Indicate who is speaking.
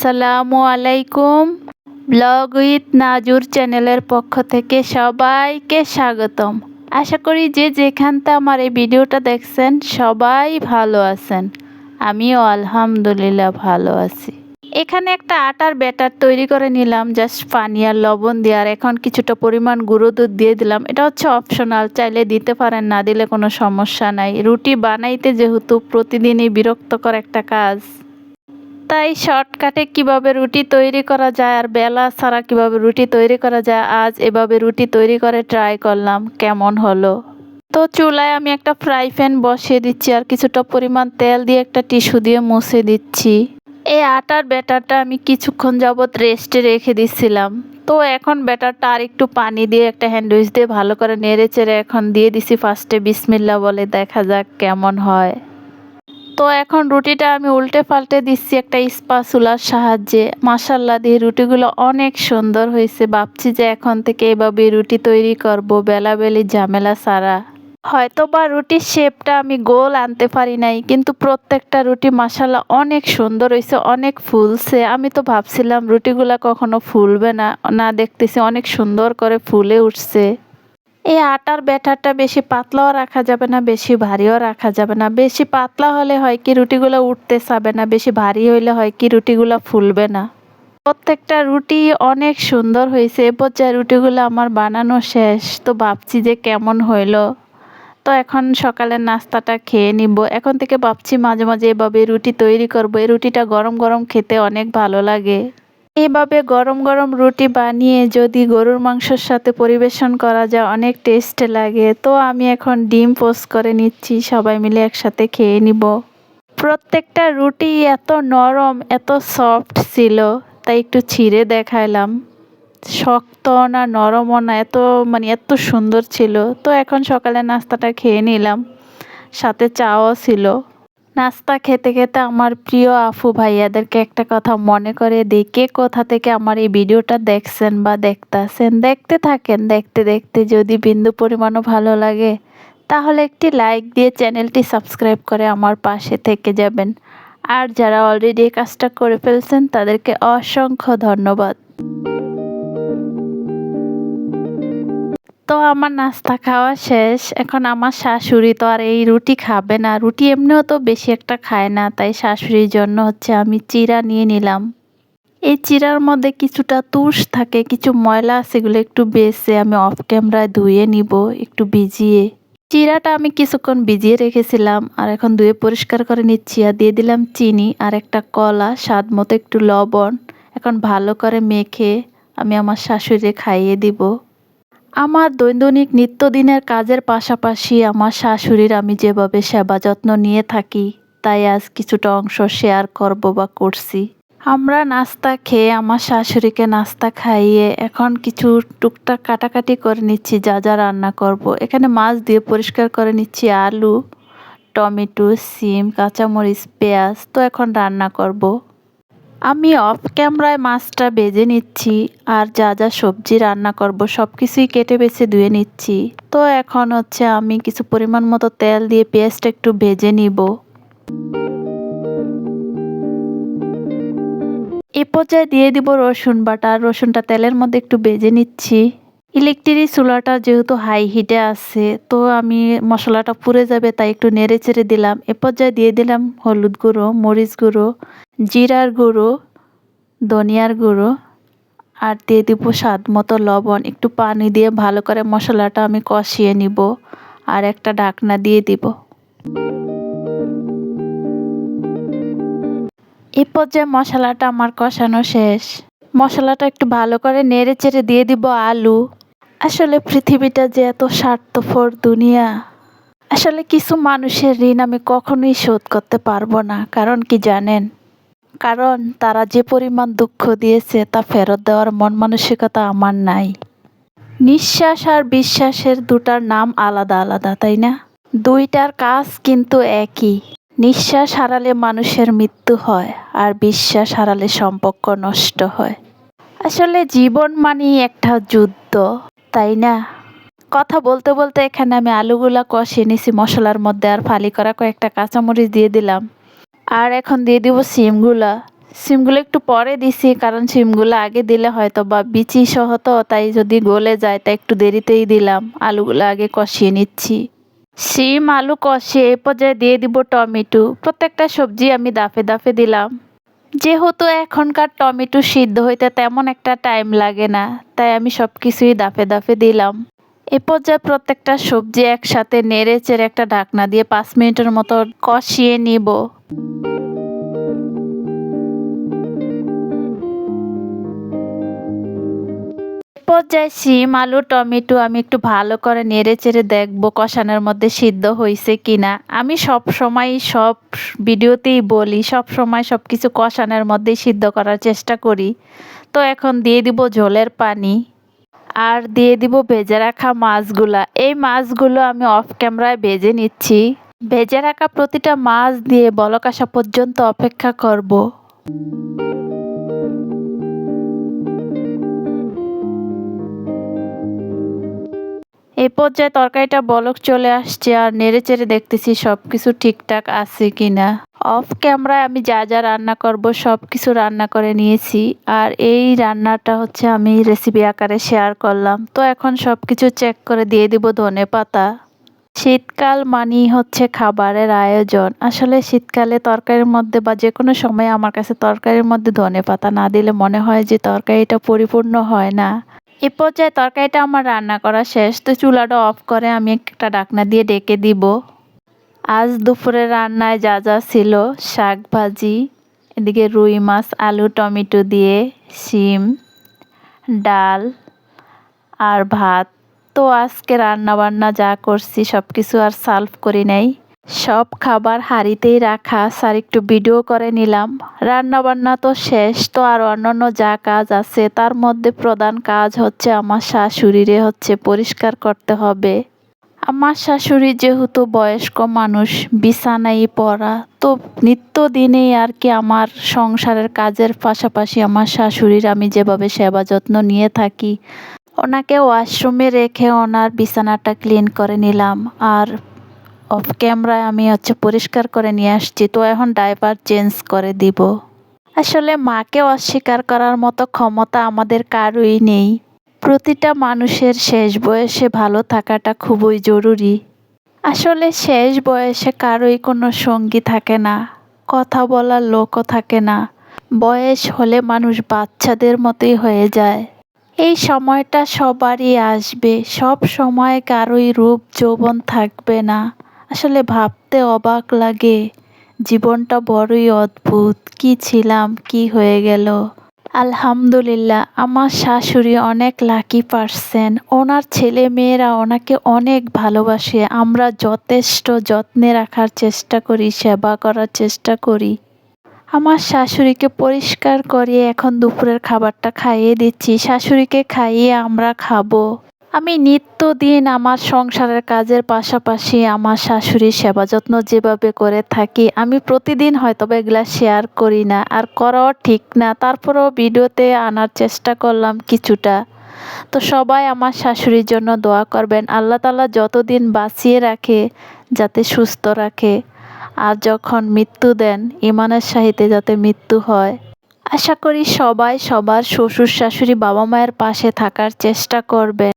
Speaker 1: আসসালামু আলাইকুম। Blog with নাজুর চ্যানেলের পক্ষ থেকে সবাইকে স্বাগতম। আশা করি যে যেখানতে আমার এই ভিডিওটা দেখছেন সবাই ভালো আছেন। আমিও আলহামদুলিল্লাহ ভালো আছি। এখানে একটা আটার ব্যাটার তৈরি করে নিলাম, জাস্ট পানি আর লবণ দিয়ে, আর এখন কিছুটা পরিমাণ গুঁড়ো দুধ দিয়ে দিলাম। এটা হচ্ছে অপশনাল, চাইলে দিতে পারেন, না দিলে কোনো সমস্যা নাই। রুটি বানাইতে যেহেতু প্রতিদিনই বিরক্তকর একটা কাজ, তাই শর্টকাটে কিভাবে রুটি তৈরি করা যায় আর বেলা ছাড়া কিভাবে রুটি তৈরি করা যায়, আজ এভাবে রুটি তৈরি করে ট্রাই করলাম, কেমন হলো। তো চুলায় আমি একটা ফ্রাই প্যান বসিয়ে দিচ্ছি আর কিছুটা পরিমাণ তেল দিয়ে একটা টিস্যু দিয়ে মুছে দিচ্ছি। এই আটার ব্যাটারটা আমি কিছুক্ষণ যাবৎ রেস্টে রেখে দিচ্ছিলাম। তো এখন ব্যাটারটা আর একটু পানি দিয়ে একটা হ্যান্ডউইচ দিয়ে ভালো করে নেড়ে চেড়ে এখন দিয়ে দিছি ফার্স্টে বিসমিল্লাহ বলে, দেখা যাক কেমন হয়। তো এখন রুটিটা আমি উল্টে পাল্টে দিচ্ছি একটা স্প্যাচুলার সাহায্যে। মাশাআল্লাহ, দিয়ে রুটিগুলো অনেক সুন্দর হয়েছে। ভাবছি যে এখন থেকে এভাবে রুটি তৈরি করব, বেলাবেলি ঝামেলা ছাড়া। হয়তো বা রুটির শেপটা আমি গোল আনতে পারি নাই, কিন্তু প্রত্যেকটা রুটি মাশাআল্লাহ অনেক সুন্দর হয়েছে, অনেক ফুলছে। আমি তো ভাবছিলাম রুটিগুলা কখনো ফুলবে না, না দেখতেছি অনেক সুন্দর করে ফুলে উঠছে। এই আটার ব্যাটারটা বেশি পাতলাও রাখা যাবে না, বেশি ভারীও রাখা যাবে না। বেশি পাতলা হলে হয় কি রুটিগুলো উঠতে চাবে না, বেশি ভারী হইলে হয় কি রুটিগুলো ফুলবে না। প্রত্যেকটা রুটি অনেক সুন্দর হয়েছে। এ পর্যায়ে রুটিগুলো আমার বানানো শেষ। তো ভাবছি যে কেমন হইলো। তো এখন সকালের নাস্তাটা খেয়ে নিব। এখন থেকে ভাবছি মাঝে মাঝে এভাবে রুটি তৈরি করব। এই রুটিটা গরম গরম খেতে অনেক ভালো লাগে। এভাবে গরম গরম রুটি বানিয়ে যদি গরুর মাংসের সাথে পরিবেশন করা যায় অনেক টেস্ট লাগে। তো আমি এখন ডিম পোস্ট করে নিচ্ছি, সবাই মিলে একসাথে খেয়ে নিব। প্রত্যেকটা রুটি এত নরম, এত সফট ছিল, তাই একটু ছিঁড়ে দেখাইলাম। শক্ত না নরমও না, এত সুন্দর ছিল। তো এখন সকালে নাস্তাটা খেয়ে নিলাম, সাথে চাও ছিল। নাস্তা খেতে খেতে আমার প্রিয় আফু ভাইয়াদেরকে একটা কথা মনে করে দিই, কে কোথা থেকে আমার এই ভিডিওটা দেখছেন বা দেখতাছেন, দেখতে থাকেন। দেখতে দেখতে যদি বিন্দু পরিমাণও ভালো লাগে তাহলে একটি লাইক দিয়ে চ্যানেলটি সাবস্ক্রাইব করে আমার পাশে থেকে যাবেন। আর যারা অলরেডি এই কাজটা করে ফেলছেন তাদেরকে অসংখ্য ধন্যবাদ। তো আমার নাস্তা খাওয়া শেষ। এখন আমার শাশুড়ি তো আর এই রুটি খাবে না, রুটি এমনিও তো বেশি একটা খায় না, তাই শাশুড়ির জন্য হচ্ছে আমি চিড়া নিয়ে নিলাম। এই চিড়ার মধ্যে কিছুটা তুষ থাকে, কিছু ময়লা আছে, এগুলো একটু বেছে আমি অফ ক্যামেরায় ধুয়ে নিব একটু ভিজিয়ে। চিড়াটা আমি কিছুক্ষণ ভিজিয়ে রেখেছিলাম আর এখন ধুয়ে পরিষ্কার করে নিচ্ছি। আর দিয়ে দিলাম চিনি আর একটা কলা, স্বাদ মতো একটু লবণ। এখন ভালো করে মেখে আমি আমার শাশুড়িকে খাইয়ে দিব। আমার দৈনন্দিন নিত্যদিনের কাজের পাশাপাশি আমার শাশুড়ির আমি যেভাবে সেবা যত্ন নিয়ে থাকি, তাই আজ কিছুটা অংশ শেয়ার করব বা করছি। আমরা নাস্তা খেয়ে আমার শাশুড়িকে নাস্তা খাইয়ে এখন কিছু টুকটাক কাটাকাটি করে নিচ্ছি, যা যা রান্না করব। এখানে মাছ দিয়ে পরিষ্কার করে নিচ্ছি, আলু, টমেটো, সিম, কাঁচামরিচ, পেঁয়াজ। তো এখন রান্না করব। আমি অফ ক্যামেরায় মাছটা ভেজে নিচ্ছি আর যা যা সবজি রান্না করব সব কিছুই কেটে বেছে ধুয়ে নিচ্ছি। তো এখন হচ্ছে আমি কিছু পরিমাণ মতো তেল দিয়ে পেঁয়াজটা একটু ভেজে নিব। এ পর্যায়ে দিয়ে দিব রসুন বাটা। রসুনটা তেলের মধ্যে একটু ভেজে নিচ্ছি। ইলেকট্রিক চুলাটা যেহেতু হাই হিটে আছে, তো আমি মশলাটা পুড়ে যাবে তাই একটু নেড়ে চেড়ে দিলাম। এ পর্যায়ে দিয়ে দিলাম হলুদ গুঁড়ো, মরিচ গুঁড়ো, জিরার গুঁড়ো, ধনিয়ার গুঁড়ো, আর দিয়ে দিব স্বাদ মতো লবণ। একটু পানি দিয়ে ভালো করে মশলাটা আমি কষিয়ে নিব আর একটা ঢাকনা দিয়ে দিব। এই পর্যায়ে মশলাটা আমার কষানো শেষ। মশলাটা একটু ভালো করে নেড়ে চেড়ে দিয়ে দিব আলু। আসলে পৃথিবীটা যে এত স্বার্থপর দুনিয়া, আসলে কিছু মানুষের ঋণ আমি কখনোই শোধ করতে পারবো না। কারণ কি জানেন? কারণ তারা যে পরিমাণ দুঃখ দিয়েছে তা ফেরত দেওয়ার মন মানসিকতা আমার নাই। নিঃশ্বাস আর বিশ্বাসের দুটার নাম আলাদা আলাদা, তাই না? দুইটার কাজ কিন্তু একই। নিঃশ্বাস হারালে মানুষের মৃত্যু হয় আর বিশ্বাস হারালে সম্পর্ক নষ্ট হয়। আসলে জীবন মানেই একটা যুদ্ধ, তাই না? কথা বলতে বলতে এখানে আমি আলুগুলা কষিয়ে নিছি মশলার মধ্যে, আর ফালি করা কয়েকটা কাঁচামরিচ দিয়ে দিলাম। আর এখন দিয়ে দিব সিমগুলা। সিমগুলো একটু পরে দিছি, কারণ সিমগুলো আগে দিলে হয়তো বা বিচি সহ তো, তাই যদি গলে যায় তাই একটু দেরিতেই দিলাম। আলুগুলো আগে কষিয়ে নিচ্ছি। সিম আলু কষিয়ে এ পর্যায়ে দিয়ে দিব টমেটো। প্রত্যেকটা সবজি আমি দাফে দাফে দিলাম। যেহেতু এখনকার টমেটো সিদ্ধ হইতে তেমন একটা টাইম লাগে না, তাই আমি সব কিছুই দাফে দাফে দিলাম। এ পর্যায়ে প্রত্যেকটা সবজি একসাথে নেড়ে চেড়ে একটা ঢাকনা দিয়ে 5 মিনিটের মতো কষিয়ে নিব। পর্যায়ে সিম আলু টমেটো আমি একটু ভালো করে নেড়ে চেড়ে দেখবো কষানোর মধ্যে সিদ্ধ হয়েছে কিনা। আমি সব সময় সব ভিডিওতেই বলি, সব সময় সব কিছু কষানোর মধ্যেই সিদ্ধ করার চেষ্টা করি। তো এখন দিয়ে দিব ঝোলের পানি, আর দিয়ে দিব ভেজে রাখা মাছগুলা। এই মাছগুলো আমি অফ ক্যামেরায় ভেজে নিচ্ছি। ভেজে রাখা প্রতিটা মাছ দিয়ে বলক আসা পর্যন্ত অপেক্ষা করব। এই পর্যায়ে তরকারিটা বলক চলে আসছে, আর নেড়ে চেড়ে দেখতেছি সব কিছু ঠিকঠাক আছে কিনা। অফ ক্যামেরায় আমি যা যা রান্না করব সব কিছু রান্না করে নিয়েছি, আর এই রান্নাটা হচ্ছে আমি রেসিপি আকারে শেয়ার করলাম। তো এখন সব কিছু চেক করে দিয়ে দিব ধনেপাতা। শীতকাল মানেই হচ্ছে খাবারের আয়োজন। আসলে শীতকালে তরকারির মধ্যে বা যে কোনো সময় আমার কাছে তরকারির মধ্যে ধনেপাতা না দিলে মনে হয় যে তরকারিটা পরিপূর্ণ হয় না। এ পর্যায়ে তরকারিটা আমার রান্না করা শেষ, তো চুলাটা অফ করে আমি একটা ঢাকনা দিয়ে ঢেকে দিব। আজ দুপুরে রান্নায় যা যা ছিল, শাক ভাজি, এদিকে রুই মাছ আলু টমেটো দিয়ে, শিম, ডাল আর ভাত। তো আজকে রান্না বান্না যা করছি সব কিছু আর সার্ভ করি নাই, সব খাবার হাঁড়িতেই রাখা। স্যার একটু ভিডিও করে নিলাম। রান্না বান্না তো শেষ, তো আর অন্যান্য যা কাজ আছে তার মধ্যে প্রধান কাজ হচ্ছে আমার শাশুড়িরে হচ্ছে পরিষ্কার করতে হবে। আমার শাশুড়ি যেহেতু বয়স্ক মানুষ, বিছানায় পড়া, তো নিত্যদিনেই আর কি আমার সংসারের কাজের পাশাপাশি আমার শাশুড়ির আমি যেভাবে সেবা যত্ন নিয়ে থাকি, ওনাকে ওয়াশরুমে রেখে ওনার বিছানাটা ক্লিন করে নিলাম, আর অফ ক্যামেরায় আমি হচ্ছে পরিষ্কার করে নিয়ে আসছি। তো এখন ডাইপার চেঞ্জ করে দিব। আসলে মাকে অস্বীকার করার মতো ক্ষমতা আমাদের কারোই নেই। প্রতিটা মানুষের শেষ বয়সে ভালো থাকাটা খুবই জরুরি। আসলে শেষ বয়সে কারোই কোনো সঙ্গী থাকে না, কথা বলার লোকও থাকে না। বয়স হলে মানুষ বাচ্চাদের মতোই হয়ে যায়। এই সময়টা সবারই আসবে, সব সময় কারোই রূপ যৌবন থাকবে না। আসলে ভাবতে অবাক লাগে, জীবনটা বড়ই অদ্ভুত। কি ছিলাম, কি হয়ে গেল। আলহামদুলিল্লাহ, আমার শাশুড়ি অনেক লাকি পারসন। ওনার ছেলে মেয়েরা ওনাকে অনেক ভালোবাসে। আমরা যথেষ্ট যত্নে রাখার চেষ্টা করি, সেবা করার চেষ্টা করি। আমার শাশুড়িকে পরিষ্কার করিয়ে এখন দুপুরের খাবারটা খাইয়ে দিচ্ছি। শাশুড়িকে খাইয়ে আমরা খাবো। আমি নিত্যদিন আমার সংসারের কাজের পাশাপাশি আমার শাশুড়ির সেবা যত্ন যেভাবে করে থাকি, আমি প্রতিদিন হয়তো এগুলা শেয়ার করি না, আর করাও ঠিক না। তারপরেও ভিডিওতে আনার চেষ্টা করলাম কিছুটা। তো সবাই আমার শাশুড়ির জন্য দোয়া করবেন, আল্লাহ তাআলা যতদিন বাঁচিয়ে রাখে যাতে সুস্থ রাখে, আর যখন মৃত্যু দেন ইমানের সাহিতে যাতে মৃত্যু হয়। আশা করি সবাই সবার শ্বশুর শাশুড়ি বাবা মায়ের পাশে থাকার চেষ্টা করবেন।